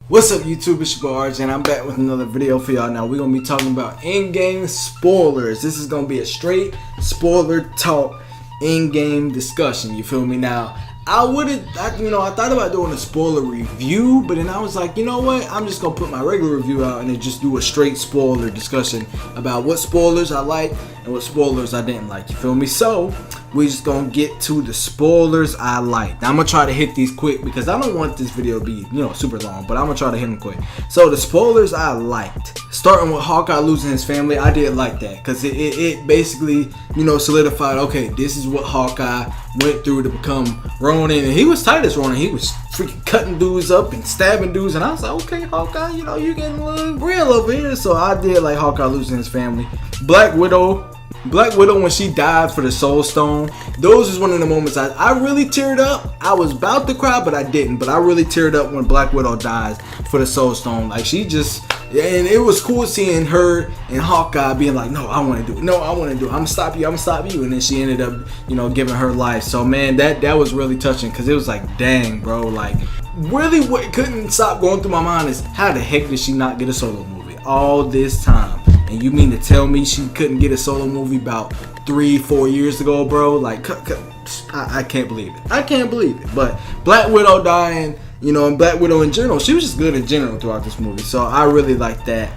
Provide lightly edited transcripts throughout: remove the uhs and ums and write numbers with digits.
What's up YouTube, it's your boy RJ and I'm back with another video for y'all. Now we're going to be talking about Endgame spoilers. This is going to be a straight spoiler talk Endgame discussion, you feel me? Now I thought about doing a spoiler review, but then I was like, you know what, I'm just going to put my regular review out and then just do a straight spoiler discussion about what spoilers I like and what spoilers I didn't like, you feel me? So we just gonna get to the spoilers I like. Now I'm gonna try to hit these quick because I don't want this video to be, super long, but I'm gonna try to hit them quick. So the spoilers I liked, starting with Hawkeye losing his family, I did like that because it basically, solidified, okay, this is what Hawkeye went through to become Ronin, and he was tight as Ronin. He was freaking cutting dudes up and stabbing dudes, and I was like, okay, Hawkeye, you getting a little real over here. So I did like Hawkeye losing his family. Black Widow when she died for the Soul Stone, those was one of the moments I really teared up. I was about to cry, but I didn't. But I really teared up when Black Widow dies for the Soul Stone. Like and it was cool seeing her and Hawkeye being like, no, I want to do it. No, I want to do it. I'm gonna stop you. I'm gonna stop you. And then she ended up, giving her life. So man, that was really touching because it was like, dang, bro, like really what couldn't stop going through my mind is how the heck did she not get a solo movie all this time? And you mean to tell me she couldn't get a solo movie about 3-4 years ago, bro? Like, I can't believe it. I can't believe it. But Black Widow dying, and Black Widow in general, she was just good in general throughout this movie. So I really like that.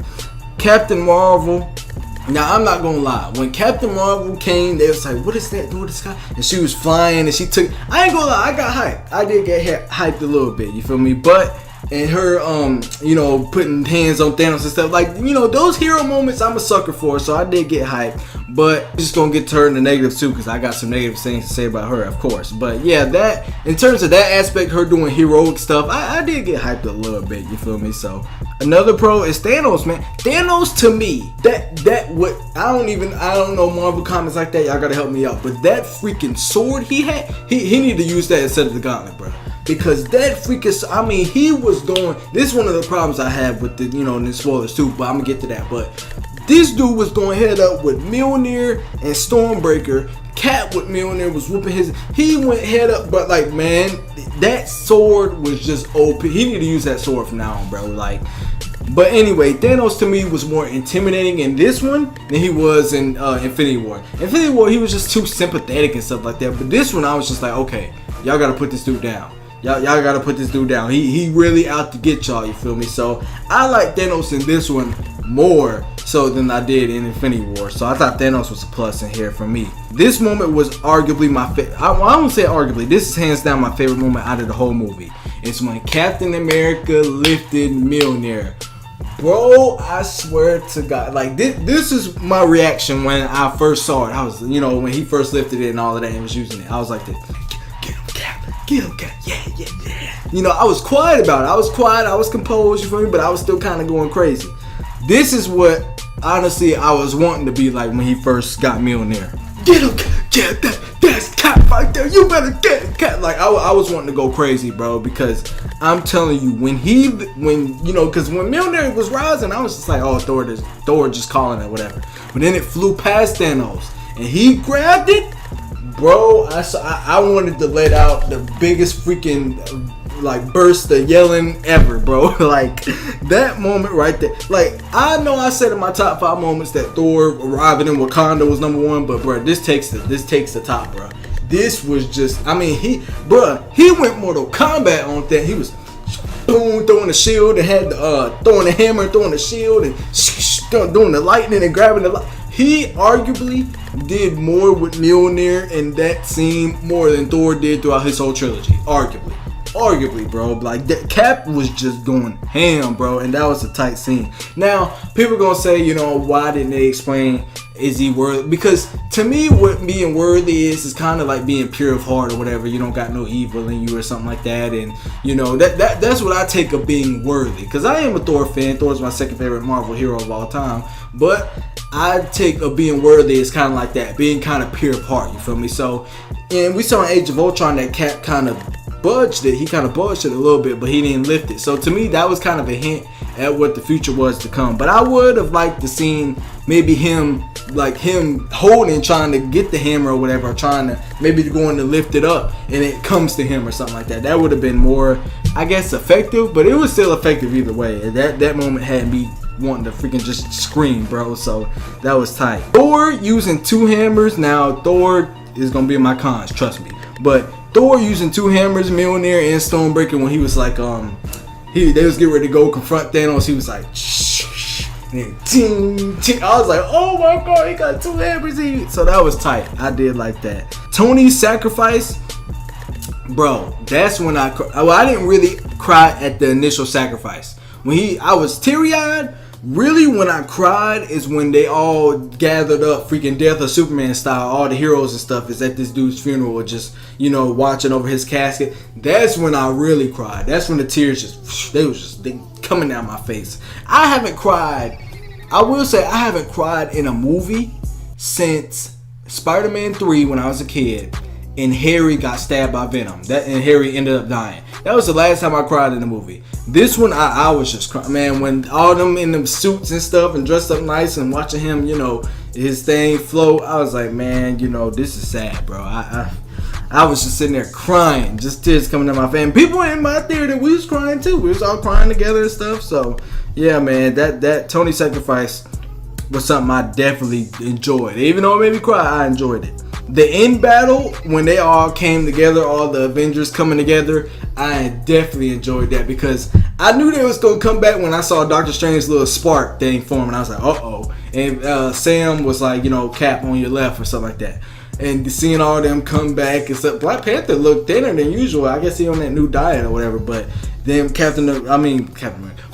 Captain Marvel. Now, I'm not gonna lie. When Captain Marvel came, they was like, what is that doing to the sky? And she was flying and she took... I ain't gonna lie, I got hyped. I did get hyped a little bit, you feel me? But... and her, putting hands on Thanos and stuff. Like, those hero moments I'm a sucker for, so I did get hyped. But I'm just gonna get to her in the negatives too, because I got some negative things to say about her, of course. But yeah, that, in terms of that aspect, her doing heroic stuff, I did get hyped a little bit, you feel me? So, another pro is Thanos, man. Thanos, to me, I don't know Marvel comics like that, y'all gotta help me out. But that freaking sword he had, he needed to use that instead of the gauntlet, bro. Because that freaking, he was going, this is one of the problems I have with the, the spoilers too, but I'm gonna get to that. But this dude was going head up with Mjolnir and Stormbreaker. Cap with Mjolnir was whooping he went head up, but like, man, that sword was just OP. He needed to use that sword from now on, bro. Like, but anyway, Thanos to me was more intimidating in this one than he was in Infinity War. Infinity War, he was just too sympathetic and stuff like that. But this one, I was just like, okay, y'all gotta put this dude down. Y'all gotta put this dude down. He really out to get y'all, you feel me? So I like Thanos in this one more so than I did in Infinity War. So I thought Thanos was a plus in here for me. This moment was arguably my favorite. I won't say arguably. This is hands down my favorite moment out of the whole movie. It's when Captain America lifted Mjolnir. Bro, I swear to God, like this is my reaction when I first saw it. I was, when he first lifted it and all of that and was using it. I was like this. Get him, Cap. Yeah. I was quiet about it. I was quiet. I was composed, you feel me? But I was still kind of going crazy. This is what, honestly, I was wanting to be like when he first got Mjolnir. Get him, Cap. Yeah, that's Cap right there. You better get him, Cap. Like, I was wanting to go crazy, bro, because I'm telling you, because when Mjolnir was rising, I was just like, oh, Thor just calling it, whatever. But then it flew past Thanos, and he grabbed it. Bro, I wanted to let out the biggest freaking burst of yelling ever, bro. Like that moment right there. Like I know I said in my top 5 moments that Thor arriving in Wakanda was number 1, but bro, this takes the top, bro. This was just, he went Mortal Kombat on that. He was boom throwing the shield and had throwing the hammer and throwing the shield and doing the lightning and grabbing the light. He arguably did more with Mjolnir in that scene more than Thor did throughout his whole trilogy. Arguably, bro. Like, that Cap was just going ham, bro, and that was a tight scene. Now, people are gonna say, why didn't they explain, is he worthy? Because to me, what being worthy is kind of like being pure of heart or whatever. You don't got no evil in you or something like that, and that's what I take of being worthy. Because I am a Thor fan. Thor's my second favorite Marvel hero of all time, but I take of being worthy as kind of like that, being kind of pure of heart, you feel me? So, and we saw in Age of Ultron that Cap kind of budged it. He kind of budged it a little bit, but he didn't lift it. So to me, that was kind of a hint at what the future was to come. But I would have liked to seen maybe him holding, trying to get the hammer or whatever, or trying to maybe going to lift it up and it comes to him or something like that. That would have been more, I guess, effective, but it was still effective either way. That moment had me wanting to freaking just scream, bro. So that was tight. Thor using 2 hammers. Now Thor is gonna be in my cons, trust me. But Thor using 2 hammers, Mjolnir and Stonebreaker, when he was like, they was getting ready to go confront Thanos. He was like, shh, and then ting, ting. I was like, oh my god, he got 2 hammers. So that was tight. I did like that. Tony's sacrifice, bro. That's when I didn't really cry at the initial sacrifice. I was teary-eyed. Really, when I cried is when they all gathered up, freaking Death of Superman style. All the heroes and stuff is at this dude's funeral, just, you know, watching over his casket. That's when I really cried. That's when the tears they coming down my face. I haven't cried. I will say I haven't cried in a movie since Spider-Man 3 when I was a kid, and Harry got stabbed by Venom. And Harry ended up dying. That was the last time I cried in a movie. This one, I was just crying, man. When all them in them suits and stuff and dressed up nice and watching him, you know, his thing float, I was like, man, you know, this is sad, bro. I was just sitting there crying, just tears coming down my face. And people in my theater, we was crying too. We was all crying together and stuff. So, yeah, man, that Tony sacrifice was something I definitely enjoyed. Even though it made me cry, I enjoyed it. The end battle, when they all came together, all the Avengers coming together, I definitely enjoyed that because I knew they was going to come back when I saw Doctor Strange's little spark thing form, and I was like, uh-oh. And Sam was like, you know, Cap on your left or something like that. And seeing all of them come back and stuff. Black Panther looked thinner than usual. I guess he on that new diet or whatever, but then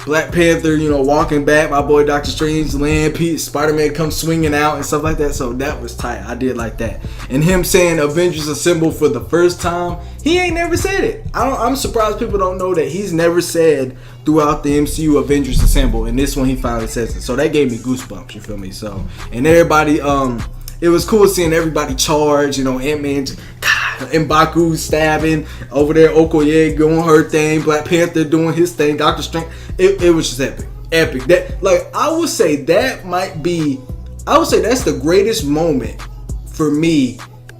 Black Panther, you know, walking back, my boy Doctor Strange land, Spider-Man comes swinging out and stuff like that. So that was tight. I did like that. And him saying Avengers Assemble for the first time, he ain't never said it. I'm surprised people don't know that he's never said throughout the MCU Avengers Assemble. And this one he finally says it. So that gave me goosebumps, you feel me? So, and everybody, it was cool seeing everybody charge, you know, Ant-Man, M'Baku stabbing over there, Okoye doing her thing, Black Panther doing his thing, Doctor Strange. It was just epic. That, like, I would say that's the greatest moment for me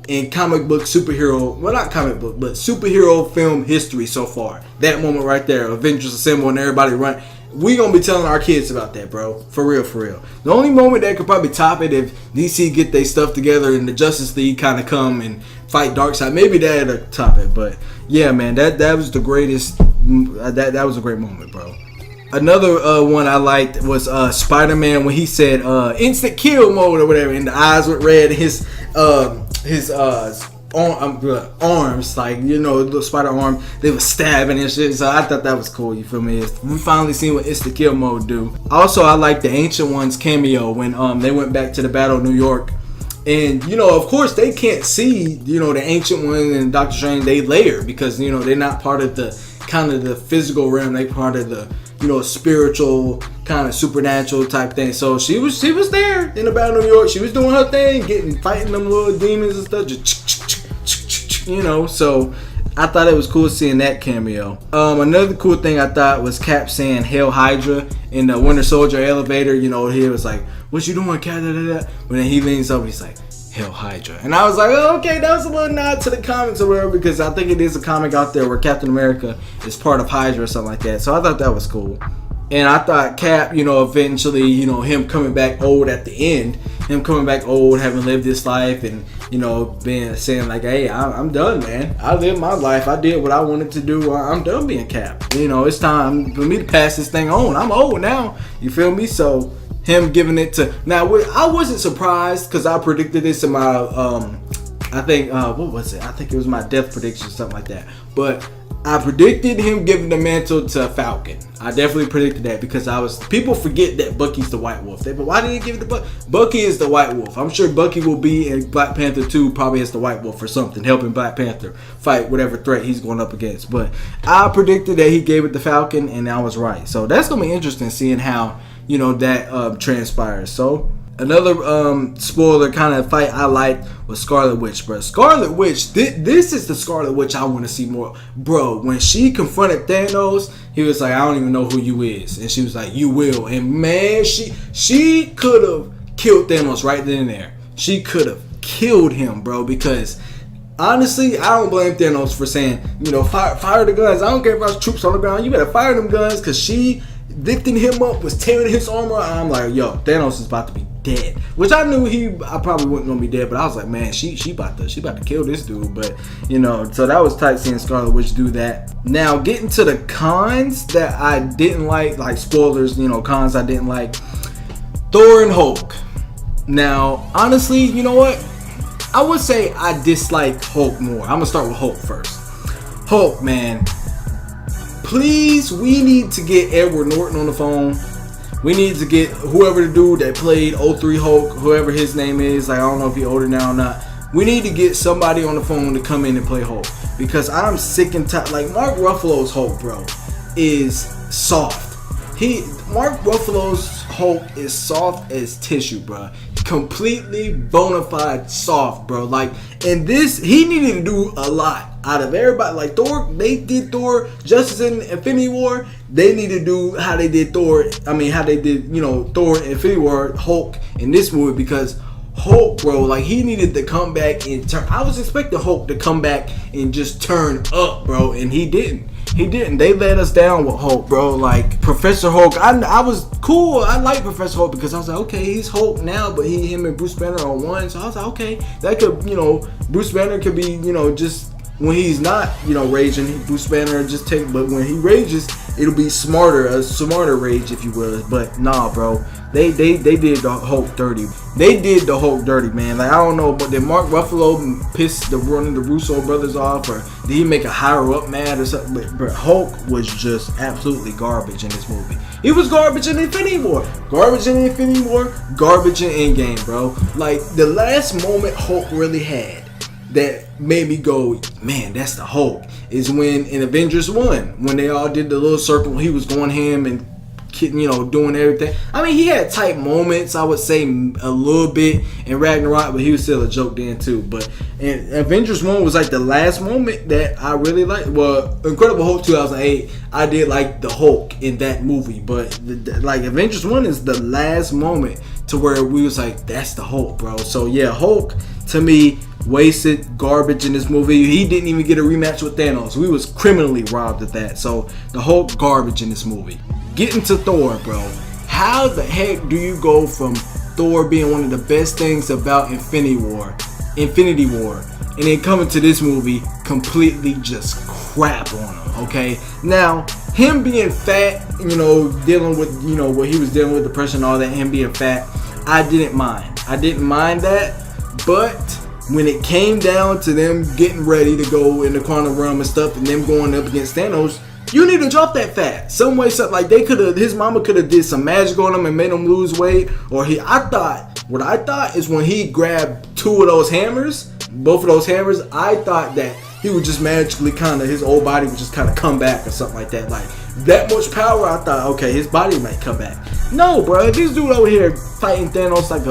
in comic book superhero, well, not comic book, but superhero film history so far. That moment right there, Avengers Assemble and everybody run. We gonna be telling our kids about that, bro. For real, for real. The only moment that could probably top it if DC get their stuff together and the Justice League kind of come and fight Darkseid. Maybe that'd top it. But yeah, man, that was the greatest. That was a great moment, bro. Another one I liked was Spider-Man when he said instant kill mode or whatever, and the eyes went red. His arms, like, you know, the spider arm, they were stabbing and shit. So I thought that was cool. You feel me? We finally seen what instant kill mode do. Also, I like the Ancient Ones cameo when they went back to the Battle of New York. And, you know, of course, they can't see, you know, the Ancient One and Doctor Strange. They layer because, you know, they're not part of the kind of the physical realm. They part of the, you know, spiritual kind of supernatural type thing. So she was there in the Battle of New York. She was doing her thing, fighting them little demons and stuff. Just, you know, so I thought it was cool seeing that cameo. Another cool thing I thought was Cap saying Hail Hydra in the Winter Soldier elevator. You know, he was like, "What you doing, Cap?" But then he leans over, he's like, Hail Hydra. And I was like, oh, okay, that was a little nod to the comics or whatever, because I think it is a comic out there where Captain America is part of Hydra or something like that. So I thought that was cool. And I thought Cap, you know, eventually, you know, him coming back old at the end, him coming back old, having lived this life, and, you know, saying like, hey, I'm done, man. I lived my life. I did what I wanted to do. I'm done being Cap. You know, it's time for me to pass this thing on. I'm old now. You feel me? So him giving it to, now I wasn't surprised because I predicted this in my I think what was it? I think it was my death prediction or something like that. But I predicted him giving the mantle to Falcon. I definitely predicted that because people forget that Bucky's the White Wolf. But why did he give it to Bucky? Bucky is the White Wolf. I'm sure Bucky will be in Black Panther 2 probably as the White Wolf or something, helping Black Panther fight whatever threat he's going up against. But I predicted that he gave it to Falcon, and I was right. So that's gonna be interesting seeing how, you know, that transpires. So another spoiler kind of fight I liked was Scarlet Witch, bro. Scarlet Witch, this is the Scarlet Witch I want to see more, bro. When she confronted Thanos, he was like, I don't even know who you is, and she was like, you will. And man, she could have killed Thanos right then and there. She could have killed him, bro, because Honestly, I don't blame Thanos for saying, fire the guns. I don't care if there's troops on the ground. You better fire them guns, because she lifting him up was tearing his armor. I'm like, yo, Thanos is about to be dead. Which I knew I probably wasn't gonna be dead, but I was like, man, she about to kill this dude. But so that was tight seeing Scarlet Witch do that. Now getting to the cons that I didn't like spoilers. Cons I didn't like. Thor and Hulk. Now, honestly, you know what? I would say I dislike Hulk more. I'm gonna start with Hulk first. Hulk, man. Please, we need to get Edward Norton on the phone. We need to get whoever the dude that played 03 Hulk, whoever his name is. Like, I don't know if he's older now or not. We need to get somebody on the phone to come in and play Hulk, because I'm sick and tired. Like, Mark Ruffalo's Hulk, bro, is soft. Mark Ruffalo's Hulk is soft as tissue, bro. Completely bona fide soft, bro. Like, in this, he needed to do a lot out of everybody. Like Thor, they did Thor Justice in Infinity War. They need to do how they did Thor. I mean, how they did, Thor Infinity War, Hulk in this movie, because Hulk, bro, like, he needed to come back and turn. I was expecting Hulk to come back and just turn up, bro, and he didn't. He didn't. They let us down with Hulk, bro. Like, Professor Hulk, I was cool. I like Professor Hulk, because I was like, okay, he's Hulk now, but him and Bruce Banner are one. So I was like, okay, that could, Bruce Banner could be, just when he's not, raging, Bruce Banner just but when he rages, it'll be a smarter rage, if you will. But nah, bro, they did the Hulk dirty. They did the Hulk dirty, man. Like, I don't know, but did Mark Ruffalo piss one of the Russo brothers off, or did he make a higher up mad or something? But Hulk was just absolutely garbage in this movie. He was garbage in Infinity War, garbage in Infinity War, garbage in Endgame, bro. Like, the last moment Hulk really had that made me go, man, that's the Hulk, is when in Avengers 1, when they all did the little circle, he was going ham and doing everything. I mean, he had tight moments, I would say, a little bit in Ragnarok, but he was still a joke then too. But in Avengers 1 was like the last moment that I really liked. Well, Incredible Hulk 2008, I did like the Hulk in that movie, but like Avengers 1 is the last moment to where we was like, that's the Hulk, bro. So yeah, Hulk to me wasted garbage in this movie. He didn't even get a rematch with Thanos. We was criminally robbed at that. So the Hulk garbage in this movie. Getting to Thor, bro. How the heck do you go from Thor being one of the best things about Infinity War, and then coming to this movie completely just crap on him? Okay, now him being fat, dealing with what he was dealing with, depression and all that, him being fat, I didn't mind that. But when it came down to them getting ready to go in the quantum realm and stuff, and them going up against Thanos, you need to drop that fat. Some way, something like his mama could have did some magic on him and made him lose weight. Or what I thought is when he grabbed both of those hammers, I thought that he would just magically his old body would just come back or something like that. Like, that much power, I thought, okay, his body might come back. No, bro, this dude over here fighting Thanos like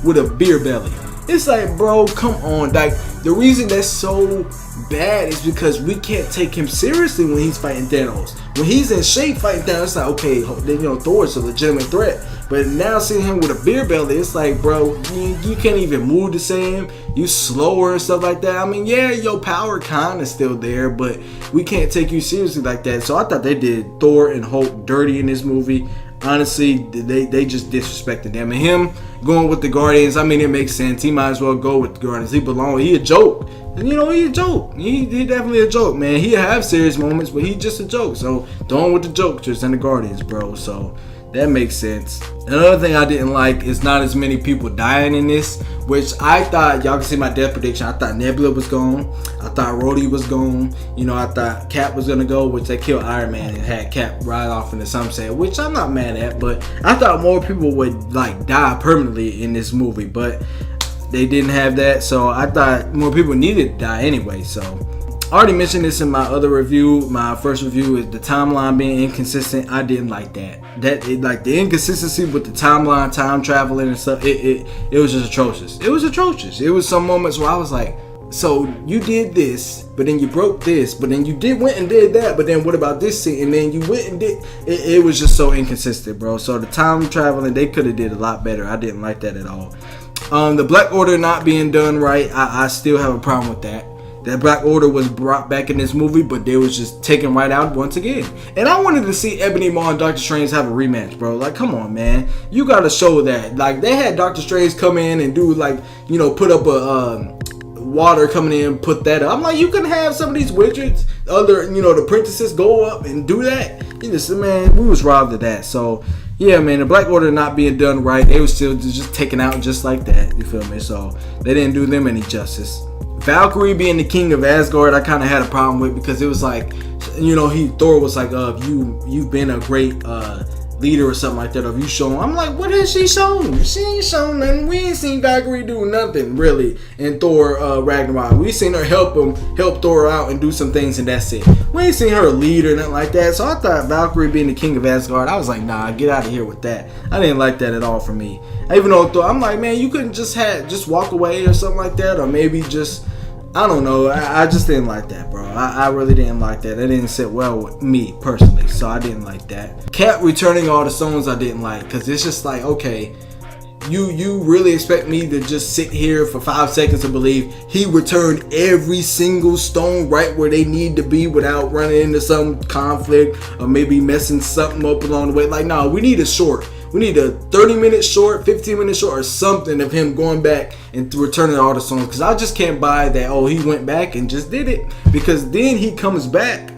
with a beer belly. It's like, bro, come on. Like, the reason that's so bad is because we can't take him seriously when he's fighting Thanos. When he's in shape fighting Thanos, it's like, okay, Thor's a legitimate threat. But now seeing him with a beer belly, it's like, bro, you can't even move the same. You slower and stuff like that. I mean, yeah, your power kind of still there, but we can't take you seriously like that. So I thought they did Thor and Hulk dirty in this movie. Honestly, they just disrespected them. And him going with the Guardians, I mean, it makes sense. He might as well go with the Guardians. He belongs. He a joke. And he a joke. He definitely a joke, man. He have serious moments, but he just a joke. So don't with the jokesters and the Guardians, bro. So that makes sense. Another thing I didn't like is not as many people dying in this, which I thought, y'all can see my death prediction. I thought Nebula was gone. I thought Rhodey was gone. I thought Cap was gonna go, which they killed Iron Man and had Cap ride off into sunset, which I'm not mad at, but I thought more people would die permanently in this movie, but they didn't have that, so I thought more people needed to die anyway. So I already mentioned this in my other review. My first review is the timeline being inconsistent. I didn't like that. Like the inconsistency with the timeline, time traveling and stuff. It was just atrocious. It was atrocious. It was some moments where I was like, so you did this, but then you broke this, but then you went and did that, but then what about this scene? And then you went and did. It was just so inconsistent, bro. So the time traveling, they could have did a lot better. I didn't like that at all. The Black Order not being done right, I still have a problem with that. That Black Order was brought back in this movie, but they was just taken right out once again. And I wanted to see Ebony Maw and Doctor Strange have a rematch, bro. Like, come on, man. You gotta show that. Like, they had Doctor Strange come in and do, like, you know, put up a water coming in, put that up. I'm like, you can have some of these wizards, other, you know, the princesses go up and do that. You just, man, we was robbed of that. So, yeah, man, the Black Order not being done right. They was still just taken out just like that. You feel me? So, they didn't do them any justice. Valkyrie being the king of Asgard, I kind of had a problem with, because it was like, you know, Thor was like, you've been a great leader or something like that. Have you shown? I'm like, what has she shown? She ain't shown nothing. We ain't seen Valkyrie do nothing really in Thor Ragnarok. We seen her help Thor out and do some things, and that's it. We ain't seen her lead or nothing like that. So I thought Valkyrie being the king of Asgard, I was like, nah, get out of here with that. I didn't like that at all for me. Even though Thor, I'm like, man, you couldn't just walk away or something like that, or maybe just, I don't know. I just didn't like that, bro. I really didn't like that. It didn't sit well with me personally, so I didn't like that. Cap returning all the stones, I didn't like, because it's just like, okay, you really expect me to just sit here for 5 seconds and believe he returned every single stone right where they need to be without running into some conflict or maybe messing something up along the way? Like, no, we need a short. We need a 30-minute short, 15-minute short, or something of him going back and returning all the stones. Because I just can't buy that, oh, he went back and just did it. Because then he comes back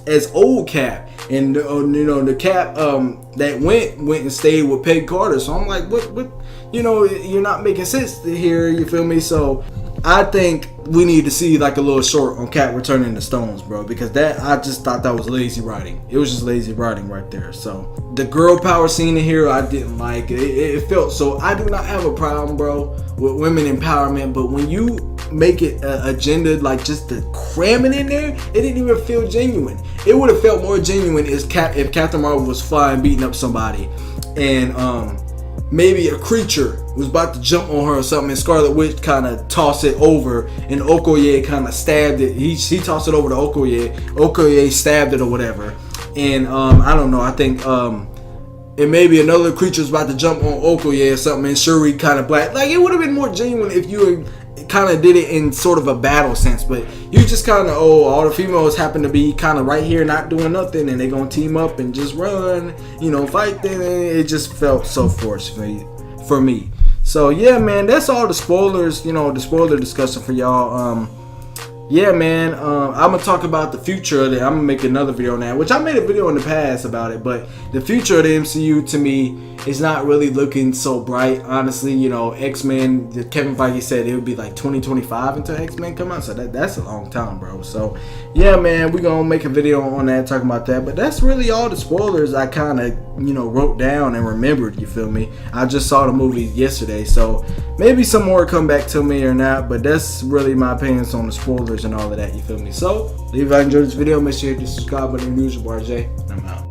as old Cap. And, you know, the Cap that went and stayed with Peg Carter. So I'm like, what, you know, you're not making sense here, you feel me? So I think we need to see like a little short on Cap returning the stones, bro, because that, I just thought that was lazy writing. It was just lazy writing right there. So the girl power scene in here, I didn't like. It felt so. I do not have a problem, bro, with women empowerment, but when you make it agenda, like just to cram it in there, it didn't even feel genuine. It would have felt more genuine if Captain Marvel was flying, beating up somebody, and maybe a creature was about to jump on her or something, and Scarlet Witch kind of tossed it over, and Okoye kind of stabbed it. He tossed it over to Okoye. Okoye stabbed it or whatever. And I don't know. I think and maybe another creature's about to jump on Okoye or something, and Shuri kind of black. Like, it would have been more genuine if you kind of did it in sort of a battle sense, but you just kind of, oh, all the females happen to be kind of right here not doing nothing, and they're gonna team up and just run, you know, fight them. It just felt so forced for me. So yeah, man, that's all the spoilers, you know, the spoiler discussion for y'all. Yeah, man, I'm gonna talk about the future of it. I'm gonna make another video on that, which I made a video in the past about it, but the future of the MCU to me is not really looking so bright, honestly. You know, X-Men, Kevin Feige said it would be like 2025 until X-Men come out, so that's a long time, bro. So yeah, man, we're gonna make a video on that, talking about that, but that's really all the spoilers I kind of, you know, wrote down and remembered, you feel me? I just saw the movie yesterday, so maybe some more come back to me or not, but that's really my opinions on the spoilers and all of that, you feel me? So, if you enjoyed this video, make sure you hit the subscribe button and use your RJ, and I'm out.